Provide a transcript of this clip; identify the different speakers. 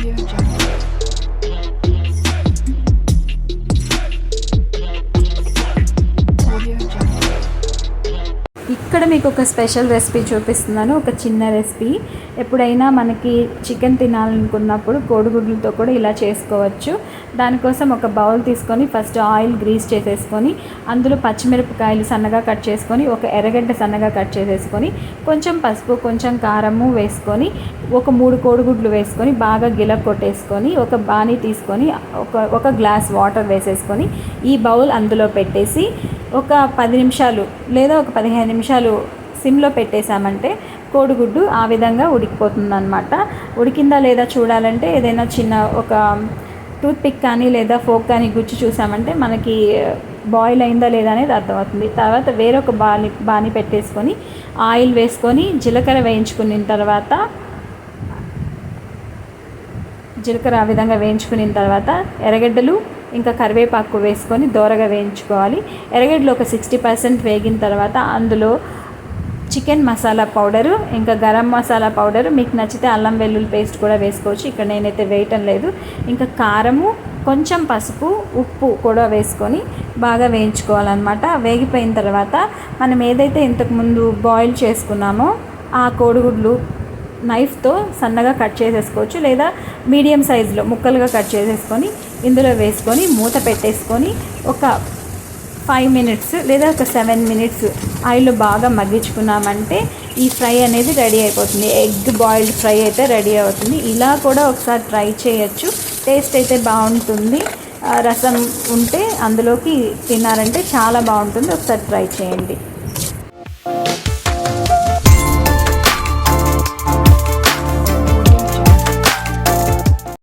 Speaker 1: Audio Jungle. Audio Jungle.
Speaker 2: ఇక్కడ మీకు ఒక స్పెషల్ రెసిపీ చూపిస్తున్నాను. ఒక చిన్న రెసిపీ. ఎప్పుడైనా మనకి చికెన్ తినాలనుకున్నప్పుడు కోడిగుడ్లతో కూడా ఇలా చేసుకోవచ్చు. దానికోసం ఒక బౌల్ తీసుకొని ఫస్ట్ ఆయిల్ గ్రీస్ చేసేసుకొని అందులో పచ్చిమిరపకాయలు సన్నగా కట్ చేసుకొని, ఒక ఎర్రగడ్డ సన్నగా కట్ చేసేసుకొని, కొంచెం పసుపు, కొంచెం కారము వేసుకొని, ఒక 3 కోడిగుడ్లు వేసుకొని బాగా గిల కొట్టేసుకొని, ఒక బాణీ తీసుకొని ఒక గ్లాస్ వాటర్ వేసేసుకొని ఈ బౌల్ అందులో పెట్టేసి ఒక 10 నిమిషాలు లేదా ఒక 15 నిమిషాలు సిమ్లో పెట్టేశామంటే కోడిగుడ్డు ఆ విధంగా ఉడికిపోతుందన్నమాట. ఉడికిందా లేదా చూడాలంటే ఏదైనా చిన్న ఒక టూత్పిక్ కానీ లేదా ఫోక్ కానీ గుచ్చి చూసామంటే మనకి బాయిల్ అయిందా లేదా అనేది అర్థమవుతుంది. తర్వాత వేరొక బాణీ పెట్టేసుకొని ఆయిల్ వేసుకొని జీలకర్ర వేయించుకున్న తర్వాత జీలకర్ర ఆ విధంగా వేయించుకున్న తర్వాత ఎర్రగడ్డలు ఇంకా కరివేపాకు వేసుకొని దోరగా వేయించుకోవాలి. ఎర్రగడ్డలు ఒక 60% వేగిన తర్వాత అందులో చికెన్ మసాలా పౌడరు, ఇంకా గరం మసాలా పౌడరు, మీకు నచ్చితే అల్లం వెల్లుల్లి పేస్ట్ కూడా వేసుకోవచ్చు. ఇక్కడ నేనైతే వేయటం లేదు. ఇంకా కారము, కొంచెం పసుపు, ఉప్పు కూడా వేసుకొని బాగా వేయించుకోవాలన్నమాట. వేగిపోయిన తర్వాత మనం ఏదైతే ఇంతకుముందు బాయిల్ చేసుకున్నామో ఆ కోడిగుడ్లు నైఫ్తో సన్నగా కట్ చేసేసుకోవచ్చు, లేదా మీడియం సైజులో ముక్కలుగా కట్ చేసేసుకొని ఇందులో వేసుకొని మూత పెట్టేసుకొని ఒక 5 మినిట్స్ లేదా ఒక 7 మినిట్స్ ఆయిల్లో బాగా మగ్గించుకున్నామంటే ఈ ఫ్రై అనేది రెడీ అయిపోతుంది. ఎగ్ బాయిల్డ్ ఫ్రై అయితే రెడీ అవుతుంది. ఇలా కూడా ఒకసారి ట్రై చేయొచ్చు. టేస్ట్ అయితే బాగుంటుంది. రసం ఉంటే అందులోకి తిన్నారంటే చాలా బాగుంటుంది. ఒకసారి ట్రై చేయండి.